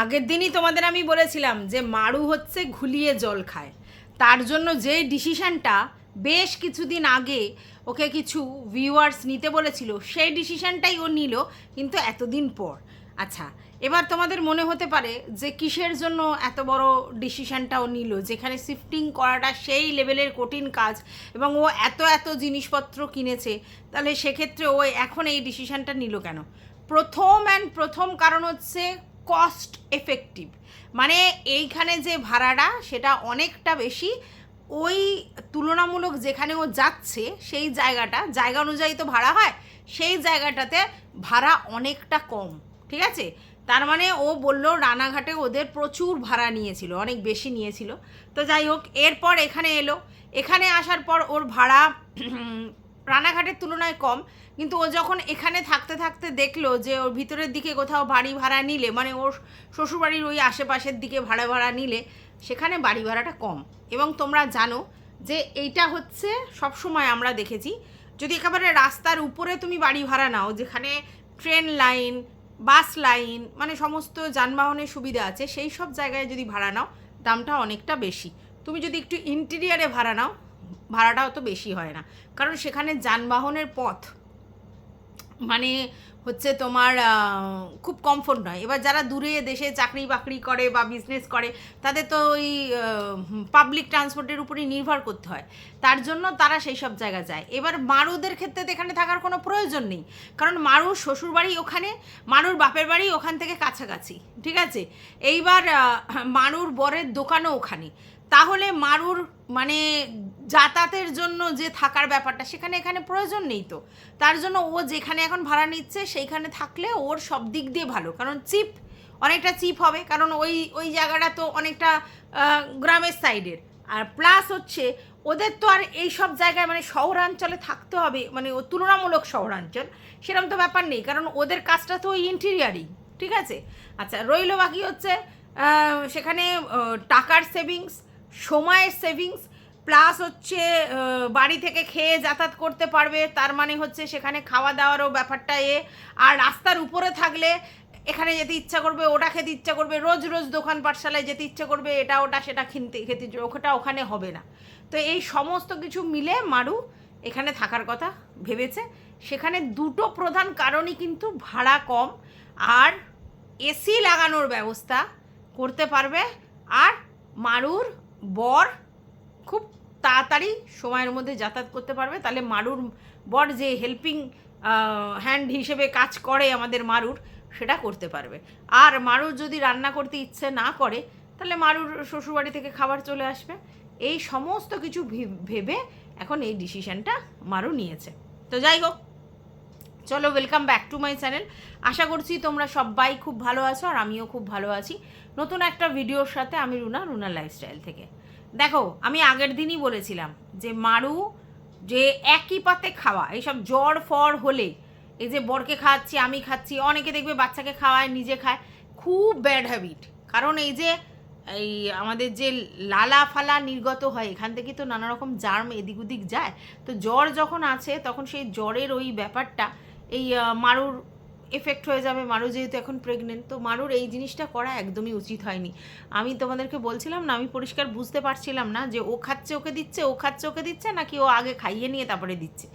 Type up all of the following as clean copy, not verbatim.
আগের দিনই তোমাদের আমি বলেছিলাম যে মারু হচ্ছে ঘুলিয়ে জল খায়। তার জন্য যে ডিসিশনটা বেশ কিছুদিন আগে ওকে কিছু ভিউয়ার্স নিতে বলেছিল, সেই ডিসিশনটাই ও নিল, কিন্তু এতদিন পর। আচ্ছা, এবার তোমাদের মনে হতে পারে যে কিসের জন্য এত বড় ডিসিশনটা ও নিল, যেখানে শিফটিং করাটা সেই লেভেলের কঠিন কাজ এবং ও এত এত জিনিসপত্র কিনেছে, তাহলে সেক্ষেত্রে ও এখন এই ডিসিশনটা নিল কেন? প্রথম কারণ হচ্ছে কস্ট এফেক্টিভ। মানে এইখানে যে ভাড়াটা সেটা অনেকটা বেশি, ওই তুলনামূলক যেখানে ও যাচ্ছে সেই জায়গা অনুযায়ী তো ভাড়া হয়, সেই জায়গাটাতে ভাড়া অনেকটা কম। ঠিক আছে, তার মানে ও বলল রানাঘাটে ওদের প্রচুর ভাড়া নিয়েছিল, অনেক বেশি নিয়েছিল। তো যাই হোক, এরপর এখানে এলো, এখানে আসার পর ওর ভাড়া রানাঘাটের তুলনায় কম, কিন্তু ও যখন এখানে থাকতে থাকতে দেখলো যে ওর ভিতরের দিকে কোথাও বাড়ি ভাড়া নিলে, মানে ওর শ্বশুরবাড়ির ওই আশেপাশের দিকে ভাড়া নিলে সেখানে বাড়ি ভাড়াটা কম। এবং তোমরা জানো যে এইটা হচ্ছে সবসময় আমরা দেখেছি, যদি একেবারে রাস্তার উপরে তুমি বাড়ি ভাড়া নাও, যেখানে ট্রেন লাইন, বাস লাইন, মানে সমস্ত যানবাহনের সুবিধা আছে, সেই সব জায়গায় যদি ভাড়া নাও দামটা অনেকটা বেশি। তুমি যদি একটু ইন্টিরিয়ারে ভাড়া নাও ভাড়াটা অত বেশি হয় না, কারণ সেখানে যানবাহনের পথ মানে হচ্ছে তোমার খুব কমফোর্ট নয়। এবার যারা দূরে দেশে চাকরি বাকরি করে বা বিজনেস করে, তাদের তো ওই পাবলিক ট্রান্সপোর্টের উপরই নির্ভর করতে হয়, তার জন্য তারা সেই সব জায়গায় যায়। এবার মারুদের ক্ষেত্রে তো এখানে থাকার কোনো প্রয়োজন নেই, কারণ মারুর শ্বশুরবাড়ি ওখানে, মারুর বাপের বাড়ি ওখান থেকে কাছাকাছি। ঠিক আছে, এইবার মারুর বরের দোকানও ওখানে, তাহলে মারুর মানে যাতায়াতের জন্য যে থাকার ব্যাপারটা সেখানে এখানে প্রয়োজন নেই। তো তার জন্য ও যেখানে এখন ভাড়া নিচ্ছে সেইখানে থাকলে ওর সব দিক দিয়ে ভালো, কারণ চিপ, অনেকটা চিপ হবে, কারণ ওই ওই জায়গাটা তো অনেকটা গ্রামের সাইডের। আর প্লাস হচ্ছে ওদের তো আর এই সব জায়গায় মানে শহরাঞ্চলে থাকতে হবে, মানে ও তুলনামূলক শহরাঞ্চল সেরকম তো ব্যাপার নেই, কারণ ওদের কাজটা তো ওই ইন্টেরিয়ারই। ঠিক আছে, আচ্ছা রইল বাকি হচ্ছে সেখানে টাকার সেভিংস, সময়ের সেভিংস, প্লাস হচ্ছে বাড়ি থেকে খেয়ে যাতায়াত করতে পারবে, তার মানে হচ্ছে সেখানে খাওয়া দাওয়ারও ব্যাপারটা আর রাস্তার উপরে থাকলে এখানে যেতে ইচ্ছা করবে, ওটা খেতে ইচ্ছা করবে, রোজ রোজ দোকান পাঠশালায় যেতে ইচ্ছা করবে, এটা ওটা সেটা খেতে ওটা ওখানে হবে না। তো এই সমস্ত কিছু মিলে মারু এখানে থাকার কথা ভেবেছে। সেখানে দুটো প্রধান কারণই কিন্তু ভাড়া কম আর এসি লাগানোর ব্যবস্থা করতে পারবে, আর মারুর বর খুব তাড়াতাড়ি সময়ের মধ্যে যাতায়াত করতে পারবে। তাহলে মারুর বর যে হেল্পিং হ্যান্ড হিসেবে কাজ করে আমাদের মারুর, সেটা করতে পারবে। আর মারুর যদি রান্না করতে ইচ্ছে না করে, তাহলে মারুর শ্বশুরবাড়ি থেকে খাবার চলে আসবে। এই সমস্ত কিছু ভেবে এখন এই ডিসিশানটা মারু নিয়েছে। তো যাই হোক, চলো welcome back to my channel. আশা করছি তোমরা সবাই খুব ভালো আছো, আর আমিও খুব ভালো আছি নতুন একটা ভিডিওর সাথে। আমি রুনার লাইফস্টাইল থেকে। দেখো, আমি আগের দিনই বলেছিলাম যে মারু যে একই পাতে খাওয়া, এইসব জ্বর ফর হলে এই যে বরকে খাওয়াচ্ছি, আমি খাচ্ছি, অনেকে দেখবে বাচ্চাকে খাওয়ায় নিজে খায়, খুব ব্যাড হ্যাবিট। কারণ এই যে এই আমাদের যে লালা ফালা নির্গত হয়, এখান থেকে তো নানা রকম জার্ম এদিক ওদিক যায়। তো জ্বর যখন আছে তখন সেই জ্বরের ওই ব্যাপারটা এই মারুর এফেক্ট হয়ে যাবে। মারু যেহেতু এখন প্রেগনেন্ট, তো মারুর এই জিনিসটা করা একদমই উচিত হয়নি। আমি তোমাদেরকে বলছিলাম না, আমি পরিষ্কার বুঝতে পারছিলাম না যে ও খাচ্ছে ওকে দিচ্ছে, ও খাচ্ছে ওকে দিচ্ছে, নাকি ও আগে খাইয়ে নিয়ে তারপরে দিচ্ছে।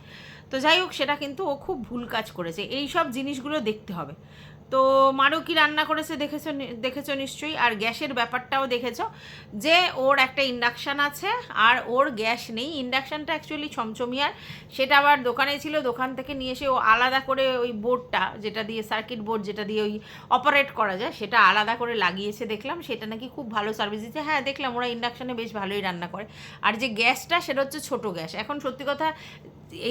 তো যাই হোক, সেটা কিন্তু ও খুব ভুল কাজ করেছে, এই সব জিনিসগুলো দেখতে হবে। তো মারু কি রান্না করেছে দেখেছো নিশ্চয়ই। আর গ্যাসের ব্যাপারটাও দেখেছো, যে ওর একটা ইন্ডাকশান আছে আর ওর গ্যাস নেই। ইন্ডাকশানটা অ্যাকচুয়ালি ছমছমিয়ার, সেটা আবার দোকানে ছিল, দোকান থেকে নিয়ে এসে ও আলাদা করে ওই বোর্ডটা যেটা দিয়ে, সার্কিট বোর্ড যেটা দিয়ে ওই অপারেট করা যায়, সেটা আলাদা করে লাগিয়েছে দেখলাম। সেটা নাকি খুব ভালো সার্ভিস দিচ্ছে। হ্যাঁ, দেখলাম ওরা ইন্ডাকশানে বেশ ভালোই রান্না করে। আর যে গ্যাসটা, সেটা হচ্ছে ছোটো গ্যাস। এখন সত্যি কথা,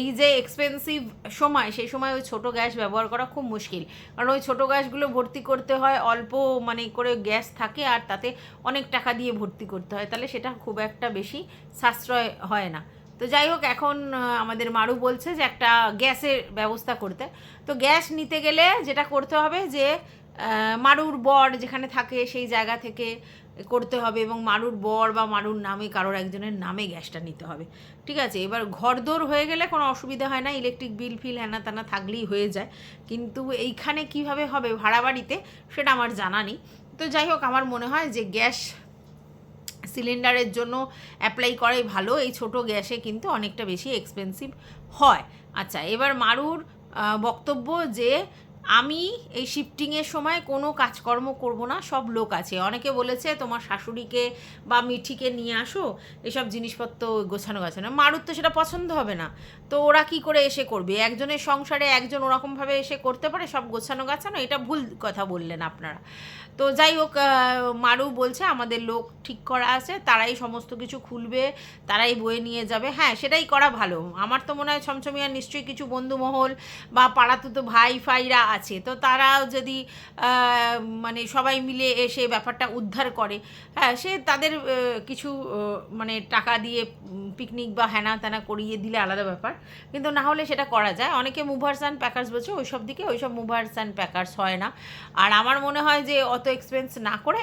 এই যে এক্সপেন্সিভ সময়, সেই সময় ওই ছোটো গ্যাস ব্যবহার করা খুব মুশকিল, কারণ ওই ছোটো গ্যাসগুলো ভর্তি করতে হয়, অল্প মানে করে গ্যাস থাকে, আর তাতে অনেক টাকা দিয়ে ভর্তি করতে হয়, তাহলে সেটা খুব একটা বেশি সাশ্রয় হয় না। তো যাই হোক, এখন আমাদের মারু বলছে যে একটা গ্যাসের ব্যবস্থা করতে। তো গ্যাস নিতে গেলে যেটা করতে হবে যে মারুর বর যেখানে থাকে সেই জায়গা থেকে করতে হবে, এবং মারুর বর বা মারুর নামে কারোর একজনের নামে গ্যাসটা নিতে হবে। ঠিক আছে, এবার ঘরদোর হয়ে গেলে কোনো অসুবিধা হয় না, ইলেকট্রিক বিল ফিল হ্যানা তানা থাকলেই হয়ে যায়। কিন্তু এইখানে কিভাবে হবে ভাড়া বাড়িতে, সেটা আমার জানা নেই। তো যাই হোক, আমার মনে হয় যে গ্যাস সিলিন্ডারের জন্য অ্যাপ্লাই করাই ভালো। এই ছোট গ্যাসে কিন্তু অনেকটা বেশি এক্সপেন্সিভ হয়। আচ্ছা, এবার মারুর বক্তব্য যে আমি এই শিফটিংয়ের সময় কোনো কাজকর্ম করব না, সব লোক আছে। অনেকে বলেছে তোমার শাশুড়িকে বা মিঠিকে নিয়ে আসো, এসব জিনিসপত্র গোছানো গাছানো। মারুর তো সেটা পছন্দ হবে না, তো ওরা কি করে এসে করবে? একজনের সংসারে একজন ওরকমভাবে এসে করতে পারে সব গোছানো গাছানো? এটা ভুল কথা বললেন আপনারা। তো যাই হোক, মারু বলছে আমাদের লোক ঠিক করা আছে, তারাই সমস্ত কিছু খুলবে, তারাই বয়ে নিয়ে যাবে। হ্যাঁ, সেটাই করা ভালো। আমার তো মনে হয় ছমছমিয়ার নিশ্চয়ই কিছু বন্ধুমহল বা পাড়াতে তো ভাই ফাইরা আছে, তো তারাও যদি মানে সবাই মিলে এসে ব্যাপারটা উদ্ধার করে, হ্যাঁ, সে তাদের কিছু মানে টাকা দিয়ে পিকনিক বা হ্যানা ত্যানা করিয়ে দিলে আলাদা ব্যাপার, কিন্তু না হলে সেটা করা যায়। অনেকে মুভার্স অ্যান্ড প্যাকার্স বলছে, ওইসব দিকে ওইসব মুভার্স অ্যান্ড প্যাকার্স হয় না। আর আমার মনে হয় যে অত এক্সপেন্স না করে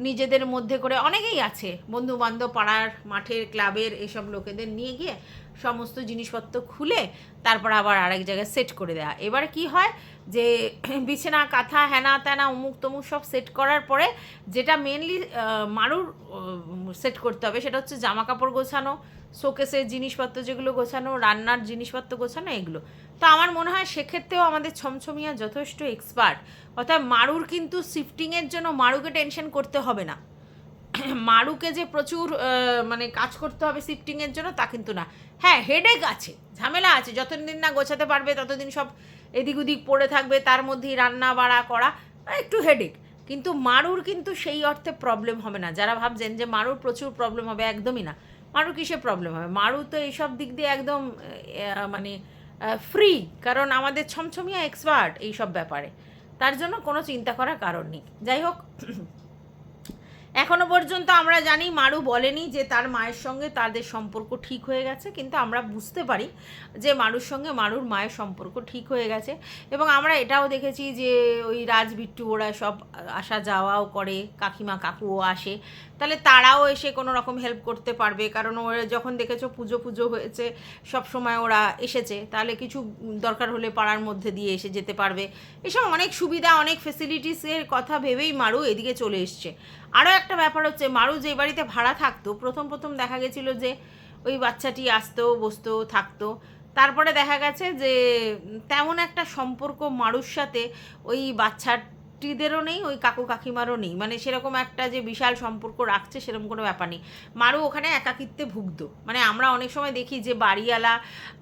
নিজেদের মধ্যে করে, অনেকেই আছে বন্ধু বান্ধব, পাড়ার মাঠের ক্লাবের এসব লোকেদের নিয়ে গিয়ে সমস্ত জিনিসপত্র খুলে তারপর আবার আরেক জায়গায় সেট করে দেওয়া। এবার কি হয় যে বিছানা কাঁথা হ্যানা ত্যানা অমুক তমুক সব সেট করার পরে যেটা মেনলি মারুর সেট করতে হবে সেটা হচ্ছে জামা কাপড় গোছানো, শোকেসের জিনিসপত্র যেগুলো গোছানো, রান্নার জিনিসপত্র গোছানো, এগুলো। তো আমার মনে হয় সেক্ষেত্রেও আমাদের ছমছমিয়া যথেষ্ট এক্সপার্ট। অর্থাৎ মারুর কিন্তু শিফটিংয়ের জন্য মারুকে টেনশন করতে হবে না। মারুকে যে প্রচুর মানে কাজ করতে হবে শিফটিংয়ের জন্য তা কিন্তু না। হ্যাঁ, হেডেক আছে, ঝামেলা আছে, যতদিন না গোছাতে পারবে ততদিন সব এদিক ওদিক পড়ে থাকবে, তার মধ্যেই রান্না বাড়া করা একটু হেডেক। কিন্তু মারুর কিন্তু সেই অর্থে প্রবলেম হবে না। যারা ভাবছেন যে মারুর প্রচুর প্রবলেম হবে, একদমই না। মারুর কিসে প্রবলেম হবে? মারু তো এইসব দিক দিয়ে একদম মানে ফ্রি, কারণ আমাদের ছমছমিয়া এক্সপার্ট এইসব ব্যাপারে, তার জন্য কোনো চিন্তা করার কারণ নেই। যাই হোক, এখনো পর্যন্ত আমরা জানি মারু বলেনি যে তার মায়ের সঙ্গে তাদের সম্পর্ক ঠিক হয়ে গেছে, কিন্তু আমরা বুঝতে পারি যে মারুর সঙ্গে মারুর মায়ের সম্পর্ক ঠিক হয়ে গেছে। এবং আমরা এটাও দেখেছি যে ওই রাজবিট্টু ওরা সব আসা যাওয়াও করে, কাকিমা কাকুও আসে, তাহলে তারাও এসে কোনো রকম হেল্প করতে পারবে। কারণ ওরা যখন দেখেছো পুজো পুজো হয়েছে, সব সময় ওরা এসেছে, তাহলে কিছু দরকার হলে পাড়ার মধ্যে দিয়ে এসে যেতে পারবে। এসব অনেক সুবিধা, অনেক ফেসিলিটিসের কথা ভেবেই মারু এদিকে চলে এসছে। আরও একটা ব্যাপার হচ্ছে, মারু যে বাড়িতে ভাড়া থাকতো, প্রথম প্রথম দেখা গেছিলো যে ওই বাচ্চাটি আসতো, বসতো, থাকতো। তারপরে দেখা গেছে যে তেমন একটা সম্পর্ক মারুর সাথে ওই বাচ্চাটিদেরও নেই, ওই কাকু কাকিমারও নেই। মানে সেরকম একটা যে বিশাল সম্পর্ক রাখছে সেরকম কোনো ব্যাপার নেই। মারু ওখানে একাকিত্বে ভুগতো। মানে আমরা অনেক সময় দেখি যে বাড়িওয়ালা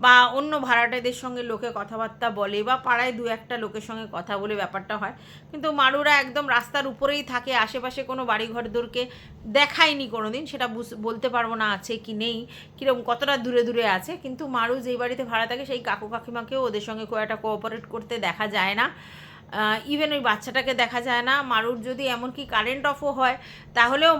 বা অন্য ভাড়াটেদের সঙ্গে লোকে কথাবার্তা বলে, বা পাড়ায় দু একটা লোকের সঙ্গে কথা বলে ব্যাপারটা হয়, কিন্তু মারুরা একদম রাস্তার উপরেই থাকে, আশেপাশে কোনো বাড়িঘরদোরকে দেখায়নি কোনো দিন। সেটা বলতে পারবো না আছে কি নেই, কীরকম কতটা দূরে দূরে আছে, কিন্তু মারু যেই বাড়িতে ভাড়া থাকে সেই কাকু কাকিমাকেও ওদের সঙ্গে খুব একটা কোঅপারেট করতে দেখা যায় না। ইভেন ওই বাচ্চাটাকে দেখা যায় না। মারুর যদি এমনকি কারেন্ট অফও হয়, তাহলেও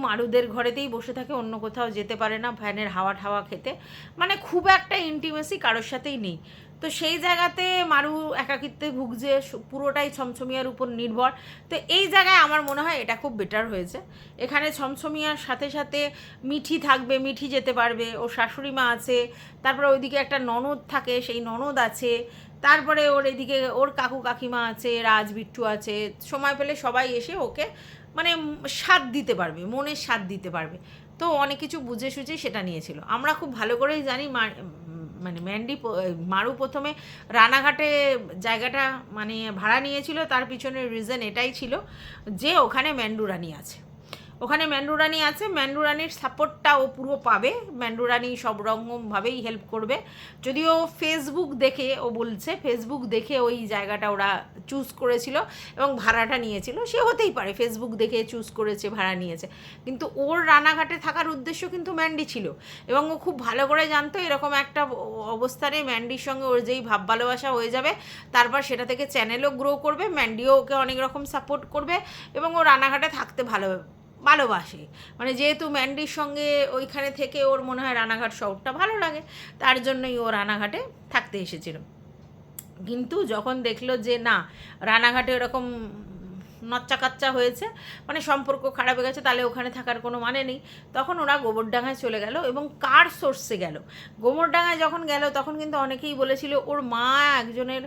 মারুদের ঘরেতেই বসে থাকে, অন্য কোথাও যেতে পারে না ফ্যানের হাওয়া ঠাওয়া খেতে। মানে খুব একটা ইন্টিমেসি কারোর সাথেই নেই। তো সেই জায়গাতে মারু একাকিত্বে ভুগছে, পুরোটাই ছমছমিয়ার উপর নির্ভর। তো এই জায়গায় আমার মনে হয় এটা খুব বেটার হয়েছে। এখানে ছমছমিয়ার সাথে সাথে মিঠি থাকবে, মিঠি যেতে পারবে, ওর শাশুড়ি মা আছে, তারপরে ওইদিকে একটা ননদ থাকে, সেই ননদ আছে, তারপরে ওর এদিকে ওর কাকু কাকিমা আছে, রাজ বিট্টু আছে। সময় পেলে সবাই এসে ওকে মানে স্বাদ দিতে পারবে, মনের স্বাদ দিতে পারবে। তো অনেক কিছু বুঝে সুঝে সেটা নিয়েছিল। আমরা খুব ভালো করেই জানি মানে মারু প্রথমে রানাঘাটে জায়গাটা মানে ভাড়া নিয়েছিল, তার পিছনের রিজন এটাই ছিল যে ওখানে ম্যান্ডু রানী আছে। ওখানে ম্যান্ডু রানী আছে, ম্যান্ডু রানীর সাপোর্টটা ও পুরো পাবে। ম্যান্ডু রানী সব রকমভাবেই হেল্প করবে। যদিও ফেসবুক দেখে, ও বলছে ফেসবুক দেখে ওই জায়গাটা ওরা চুজ করেছিল এবং ভাড়াটা নিয়েছিল। সে হতেই পারে ফেসবুক দেখে চুজ করেছে, ভাড়া নিয়েছে, কিন্তু ওর রানাঘাটে থাকার উদ্দেশ্য কিন্তু ম্যান্ডি ছিল। এবং ও খুব ভালো করে জানতো এরকম একটা অবস্থানে ম্যান্ডির সঙ্গে ওর যেই ভাব ভালোবাসা হয়ে যাবে, তারপর সেটা থেকে চ্যানেলও গ্রো করবে, ম্যান্ডিও ওকে অনেক রকম সাপোর্ট করবে, এবং ও রানাঘাটে থাকতে ভালোবাসে। মানে যেহেতু ম্যান্ডির সঙ্গে ওইখানে থেকে ওর মনে হয় রানাঘাট শহরটা ভালো লাগে, তার জন্যই ও রানাঘাটে থাকতে এসেছিল। কিন্তু যখন দেখলো যে না, রানাঘাটে ওরকম নচ্চা কাচ্চা হয়েছে, মানে সম্পর্ক খারাপ হয়ে গেছে, তাহলে ওখানে থাকার কোনো মানে নেই। তখন ওরা গোবরডাঙ্গায় চলে গেল। এবং কার সোর্সে গেল? গোবরডাঙ্গায় যখন গেল তখন কিন্তু অনেকেই বলেছিল ওর মা একজনের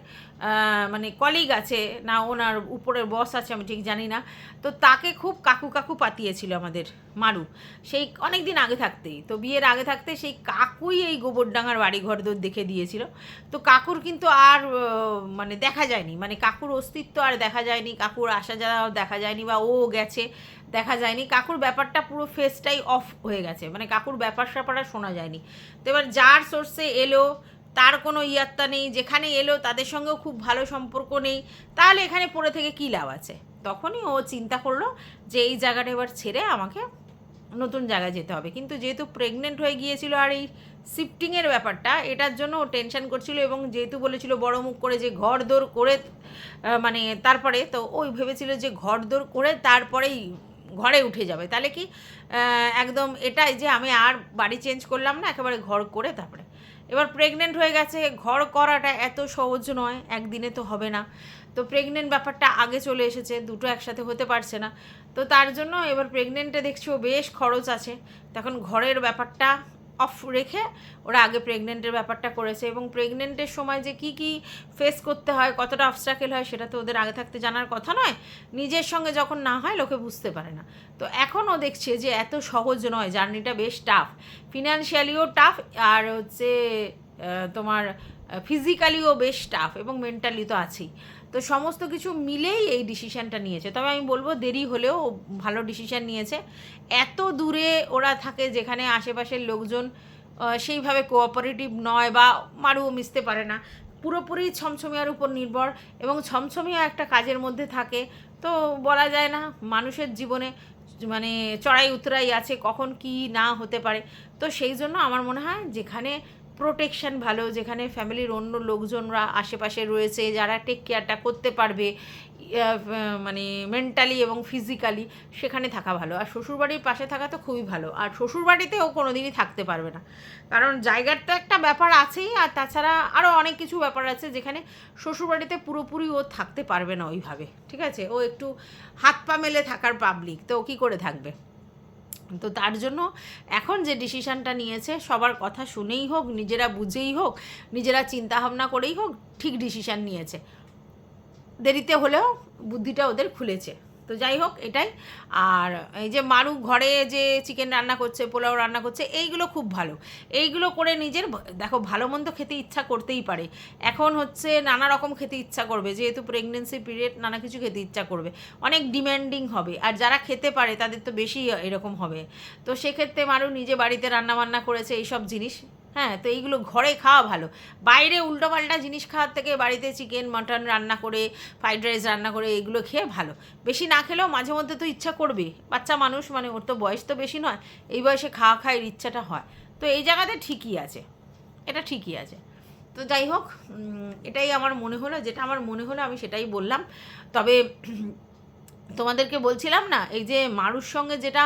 মানে কলিগ আছে, না ওনার উপরের বস আছে, আমি ঠিক জানি না, তো তাকে খুব কাকু কাকু পাতিয়েছিল আমাদের মারু, সেই অনেক দিন আগে থাকতেই, তো বিয়ের আগে থাকতে সেই কাকুই এই গোবরডাঙ্গার বাড়ি ঘরদোর দেখে দিয়েছিল। তো কাকুর কিন্তু আর মানে দেখা যায়নি, মানে কাকুর অস্তিত্ব আর দেখা যায়নি, কাকুর আসা যাওয়া দেখা যায়নি, বা ও গেছে দেখা যায়নি, কাকুর ব্যাপারটা পুরো ফেসটাই অফ হয়ে গেছে, মানে কাকুর ব্যাপার স্যাপার আর শোনা যায়নি। তো এবার যার সোর্সে এলো তার কোনো ইয়াত্তা নেই, যেখানে এলো তাদের সঙ্গেও খুব ভালো সম্পর্ক নেই, তাহলে এখানে পড়ে থেকে কী লাভ আছে? তখনই ও চিন্তা করলো যে এই জায়গাটা এবার ছেড়ে আমাকে নতুন জায়গায় যেতে হবে। কিন্তু যেহেতু প্রেগনেন্ট হয়ে গিয়েছিল আর এই শিফটিংয়ের ব্যাপারটা, এটার জন্য ও টেনশন করছিল, এবং যেহেতু বলেছিল বড় মুখ করে যে ঘর দোর করে মানে তারপরে, তো ওই ভেবেছিল যে ঘর দোর করে তারপরেই ঘরে উঠে যাবে, তাহলে কি একদম এটাই যে আমি আর বাড়ি চেঞ্জ করলাম না, একেবারে ঘর করে তারপরে। এবার প্রেগনেন্ট হয়ে গেছে, ঘর করাটা এত সহজ নয়, একদিনে তো হবে না। তো প্রেগনেন্ট ব্যাপারটা আগে চলে এসেছে, দুটো একসাথে হতে পারছে না। তো তার জন্য এবার প্রেগনেন্টে দেখছি ও বেশ খরচ আছে, তখন ঘরের ব্যাপারটা অফ রেখে ওরা আগে প্রেগনেন্টের ব্যাপারটা করেছে। এবং প্রেগনেন্টের সময় যে কি কি ফেস করতে হয়, কতটা অবস্ট্রাকেল হয়, সেটা তো ওদের আগে থাকতে জানার কথা নয়, নিজের সঙ্গে যখন না হয় লোকে বুঝতে পারে না। তো এখনও দেখছে যে এত সহজ নয়, জার্নিটা বেশ টাফ, ফিনান্সিয়ালিও টাফ, আর হচ্ছে তোমার ফিজিক্যালিও বেশ টাফ, এবং মেন্টালি তো আছেই। তো সমস্ত কিছু মিলেই এই ডিসিশানটা নিয়েছে। তবে আমি বলবো দেরি হলেও ভালো ডিসিশান নিয়েছে। এত দূরে ওরা থাকে যেখানে আশেপাশের লোকজন সেইভাবে কোঅপারেটিভ নয়, বা মারুও মিশতে পারে না, পুরোপুরি ছমছমিয়ার উপর নির্ভর, এবং ছমছমিয়া একটা কাজের মধ্যে থাকে। তো বলা যায় না, মানুষের জীবনে মানে চড়াই উতরাই আছে, কখন কি না হতে পারে। তো সেই জন্য আমার মনে হয় যেখানে প্রোটেকশন ভালো, যেখানে ফ্যামিলির অন্য লোকজনরা আশেপাশে রয়েছে যারা টেক কেয়ারটা করতে পারবে মানে মেন্টালি এবং ফিজিক্যালি, সেখানে থাকা ভালো। আর শ্বশুরবাড়ির পাশে থাকা তো খুবই ভালো, আর শ্বশুরবাড়িতে ও কোনো দিনই থাকতে পারবে না, কারণ জায়গার তো একটা ব্যাপার আছেই, আর তাছাড়া আরও অনেক কিছু ব্যাপার আছে যেখানে শ্বশুরবাড়িতে পুরোপুরি ও থাকতে পারবে না ওইভাবে, ঠিক আছে? ও একটু হাত পা মেলে থাকার পাবলিক, তো ও কী করে থাকবে? তো তার জন্য এখন যে ডিসিশানটা নিয়েছে, সবার কথা শুনেই হোক, নিজেরা বুঝেই হোক, নিজেরা চিন্তা ভাবনা করেই হোক, ঠিক ডিসিশান নিয়েছে। দেরিতে হলেও বুদ্ধিটা ওদের খুলেছে। তো যাই হোক, এটাই। আর এই যে মারু ঘরে যে চিকেন রান্না করছে, পোলাও রান্না করছে, এইগুলো খুব ভালো। এইগুলো করে নিজের দেখো ভালো মন্দ খেতে ইচ্ছা করতেই পারে, এখন হচ্ছে নানা রকম খেতে ইচ্ছা করবে, যেহেতু প্রেগনেন্সি পিরিয়ড, নানা কিছু খেতে ইচ্ছা করবে, অনেক ডিম্যান্ডিং হবে, আর যারা খেতে পারে তাদের তো বেশি এরকম হবে। তো সেক্ষেত্রে মারু নিজে বাড়িতে রান্নাবান্না করেছে এইসব জিনিস। হ্যাঁ, তো এইগুলো ঘরে খাওয়া ভালো, বাইরে উল্টোপাল্টা জিনিস খাওয়ার থেকে বাড়িতে চিকেন মাটন রান্না করে, ফ্রাইড রাইস রান্না করে এগুলো খেয়ে ভালো। বেশি না খেলেও মাঝে মধ্যে তো ইচ্ছা করবে, বাচ্চা মানুষ, মানে ওর তো বয়স তো বেশি নয়, এই বয়সে খাওয়া খাওয়ার ইচ্ছাটা হয়। তো এই জায়গাতে ঠিকই আছে, এটা ঠিকই আছে। তো যাই হোক, এটাই আমার মনে হলো, যেটা আমার মনে হলো আমি সেটাই বললাম। তবে তোমাদেরকে বলছিলাম না, এই যে মারুর সঙ্গে যেটা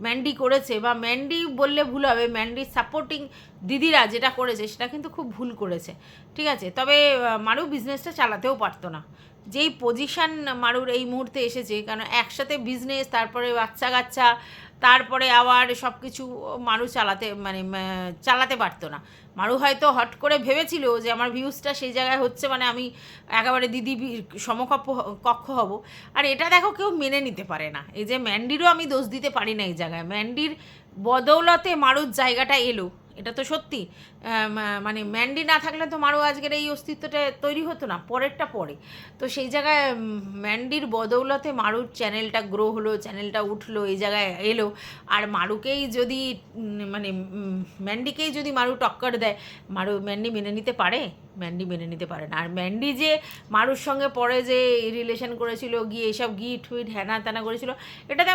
ম্যান্ডি করেছে, বা ম্যান্ডি বললে ভুল হবে, ম্যান্ডির সাপোর্টিং দিদিরা যেটা করেছে সেটা কিন্তু খুব ভুল করেছে, ঠিক আছে? তবে মারু বিজনেসটা চালাতেও পারতো না, যেই পজিশান মারুর এই মুহূর্তে এসেছে, কারণ একসাথে বিজনেস, তারপরে বাচ্চা কাচ্চা, তারপরে আবার সব কিছু মারু চালাতে পারতো না। মারু হয়তো হট করে ভেবেছিল যে আমার ভিউজটা সেই জায়গায় হচ্ছে, মানে আমি একেবারে দিদি কক্ষ হব, আর এটা দেখো কেউ মেনে নিতে পারে না। এই যে ম্যান্ডিরও আমি দোষ দিতে পারি না এই জায়গায়, ম্যান্ডির বদৌলতে মারুর জায়গাটা এলো, এটা তো সত্যি। মানে ম্যান্ডি না থাকলে তো মারু আজকের এই অস্তিত্বটা তৈরি হতো না, পরেরটা পরে। তো সেই জায়গায় ম্যান্ডির বদৌলতে মারুর চ্যানেলটা গ্রো হলো, চ্যানেলটা উঠলো, এই জায়গায় এলো। আর মারুকেই যদি মানে ম্যান্ডিকেই যদি মারু টক্কর দেয়, ম্যান্ডি মেনে নিতে পারে? ম্যান্ডি মেনে নিতে পারে না। আর ম্যান্ডি যে মারুর সঙ্গে পরে যে রিলেশন করেছিল, গিয়ে এসব গিট হুইট হ্যানা ত্যানা করেছিল, এটাতে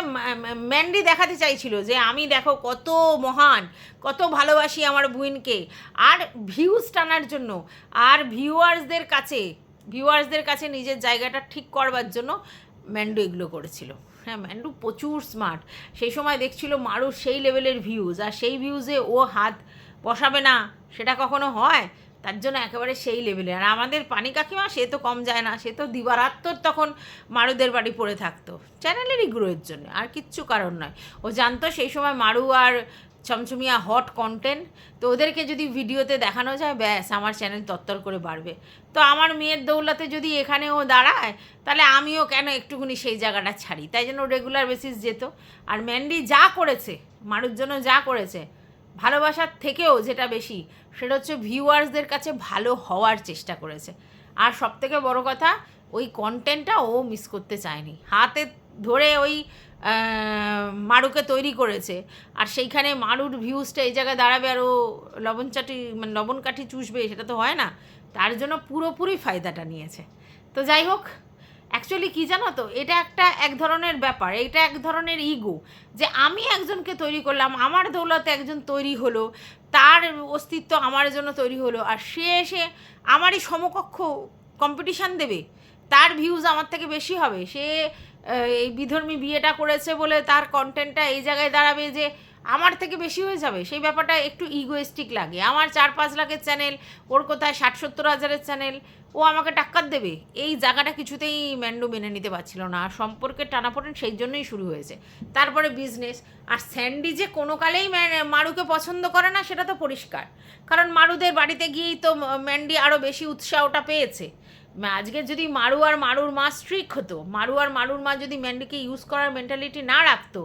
ম্যান্ডি দেখাতে চাইছিল যে আমি দেখো কত মহান, কত ভালোবাসি আমার বুইনকে, আর ভিউজ টানার জন্য, আর ভিউয়ার্সদের কাছে নিজের জায়গাটা ঠিক করবার জন্য ম্যান্ডু এগুলো করেছিল। হ্যাঁ, ম্যান্ডু প্রচুর স্মার্ট, সেই সময় দেখছিল মারুর সেই লেভেলের ভিউজ, আর সেই ভিউজে ও হাত বসাবে না সেটা কখনো হয়? তার জন্য একেবারে সেই লেভেলে। আর আমাদের পানি কাকিমা সে তো কম যায় না, সে তো দিবারাত্মর তখন মারুদের বাড়ি পড়ে থাকতো চ্যানেলেরই গ্রোয়ের জন্য, আর কিচ্ছু কারণ নয়। ও জানতো সেই সময় মারু আর চমচমিয়া হট কন্টেন্ট, তো ওদেরকে যদি ভিডিওতে দেখানো যায় ব্যাস আমার চ্যানেল তত্তর করে বাড়বে। তো আমার মেয়ের দৌলতে যদি এখানেও দাঁড়ায় তাহলে আমিও কেন একটুখানি সেই জায়গাটা ছাড়ি, তাই জন্য রেগুলার বেসিস যেত। আর ম্যান্ডি যা করেছে মারুর জন্য, যা করেছে ভালোবাসার থেকেও যেটা বেশি সেটা হচ্ছে ভিউয়ার্সদের কাছে ভালো হওয়ার চেষ্টা করেছে। আর সবথেকে বড় কথা ওই কন্টেন্টটা ও মিস করতে চায়নি, হাতে ধরে ওই মারুকে তৈরি করেছে। আর সেইখানে মারুর ভিউজটা এই জায়গায় দাঁড়াবে আর ও লবণ কাঠি চুষবে, সেটা তো হয় না। তার জন্য পুরোপুরি ফায়দাটা নিয়েছে। তো যাই হোক, অ্যাকচুয়ালি কী জানো তো, এটা এক ধরনের ব্যাপার, এটা এক ধরনের ইগো, যে আমি একজনকে তৈরি করলাম, আমার দৌলতে একজন তৈরি হলো, তার অস্তিত্ব আমার জন্য তৈরি হলো, আর সে এসে আমারই সমকক্ষ কম্পিটিশান দেবে, তার ভিউজ আমার থেকে বেশি হবে, সে এই বিধর্মী বিয়েটা করেছে বলে তার কন্টেন্টটা এই জায়গায় দাঁড়াবে যে আমার থেকে বেশি হয়ে যাবে। সেই ব্যাপারটা একটু ইগোয়েস্টিক লাগে। আমার 4-5 লাখের চ্যানেল, ওর কোথায় 60-70 হাজারের চ্যানেল, ও আমাকে টাক্কার দেবে, এই জায়গাটা কিছুতেই ম্যান্ডো মেনে নিতে পারছিল না। আর সম্পর্কের টানাপোড়েন সেই জন্যই শুরু হয়েছে। তারপরে বিজনেস। আর স্যান্ডি যে কোনো কালেই মারুকে পছন্দ করে না সেটা তো পরিষ্কার, কারণ মারুদের বাড়িতে গিয়েই তো ম্যান্ডি আরও বেশি উৎসাহটা পেয়েছে। আজকে যদি মারু আর মারুর মা স্ট্রিক হতো, মারু আর মারুর মা যদি ম্যান্ডিকে ইউজ করার মেন্টালিটি না রাখতো,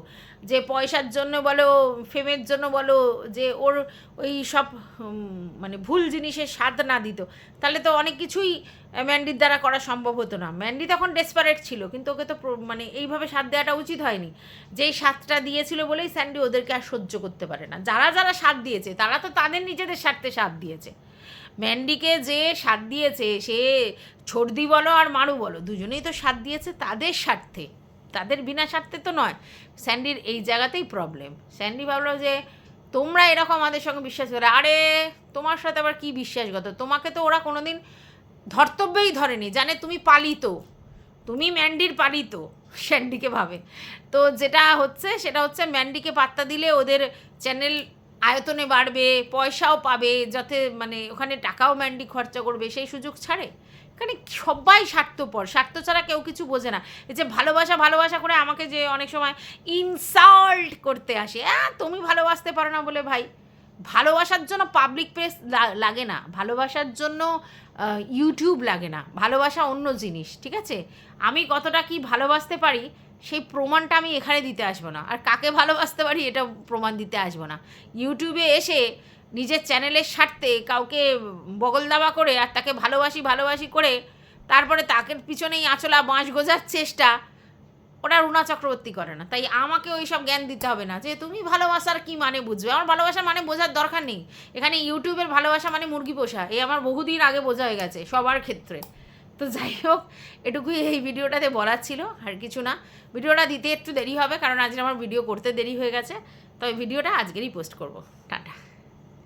যে পয়সার জন্য বলো, ফেমের জন্য বলো, যে ওর ওই সব মানে ভুল জিনিসের স্বাদ না দিত, তাহলে তো অনেক কিছুই ম্যান্ডির দ্বারা করা সম্ভব হতো না। ম্যান্ডি তখন ডেসপারেট ছিল, কিন্তু ওকে তো মানে এইভাবে স্বাদ দেওয়াটা উচিত হয়নি। যেই স্বাদটা দিয়েছিল বলেই স্যান্ডি ওদেরকে আর সহ্য করতে পারে না। যারা যারা স্বাদ দিয়েছে তারা তো তাদের নিজেদের স্বার্থে স্বাদ দিয়েছে। ম্যান্ডিকে যে স্বাদ দিয়েছে, সে ছর্দি বলো আর মারু বলো, দুজনেই তো স্বাদ দিয়েছে তাদের স্বার্থে, তাদের বিনা স্বার্থে তো নয়। স্যান্ডির এই জায়গাতেই প্রবলেম। স্যান্ডি ভাবলো যে তোমরা এরকম আমাদের সঙ্গে বিশ্বাস করে, আরে তোমার সাথে আবার কী বিশ্বাসগত, তোমাকে তো ওরা কোনো দিন ধর্তব্যই ধরেনি, জানে তুমি পালিত, তুমি ম্যান্ডির পালিত, স্যান্ডিকে ভাবে। তো যেটা হচ্ছে সেটা হচ্ছে ম্যান্ডিকে পাত্তা দিলে ওদের চ্যানেল আয়তনে বাড়বে, পয়সাও পাবে, যাতে মানে ওখানে টাকাও ম্যান্ডি খরচা করবে, সেই সুযোগ ছাড়ে। এখানে সবাই স্বার্থপর, স্বার্থ ছাড়া কেউ কিছু বোঝে না। এই যে ভালোবাসা ভালোবাসা করে আমাকে যে অনেক সময় ইনসাল্ট করতে আসে, তুমি ভালোবাসতে পারো না বলে। ভাই, ভালোবাসার জন্য পাবলিক প্লেস লাগে না, ভালোবাসার জন্য ইউটিউব লাগে না, ভালোবাসা অন্য জিনিস, ঠিক আছে? আমি কতটা কি ভালোবাসতে পারি সেই প্রমাণটা আমি এখানে দিতে আসবো না, আর কাকে ভালোবাসতে পারি এটা প্রমাণ দিতে আসবো না। ইউটিউবে এসে নিজের চ্যানেলের স্বার্থে কাউকে বগল দাবা করে আর তাকে ভালোবাসি ভালোবাসি করে তারপরে তাকে পিছনেই আঁচলা বাঁশ গোজার চেষ্টা, ওটা রুনা চক্রবর্তী করে না। তাই আমাকে ওই সব জ্ঞান দিতে হবে না যে তুমি ভালোবাসার কী মানে বুঝবে। আমার ভালোবাসার মানে বোঝার দরকার নেই। এখানে ইউটিউবের ভালোবাসা মানে মুরগি পোষা, এই আমার বহুদিন আগে বোঝা হয়ে গেছে সবার ক্ষেত্রে। তো যাই হোক, এটুকুই এই ভিডিওটাতে বলার ছিল, আর কিছু না। ভিডিওটা দিতে একটু দেরি হবে কারণ আজকে আমার ভিডিও করতে দেরি হয়ে গেছে, তবে ভিডিওটা আজকেরই পোস্ট করবো।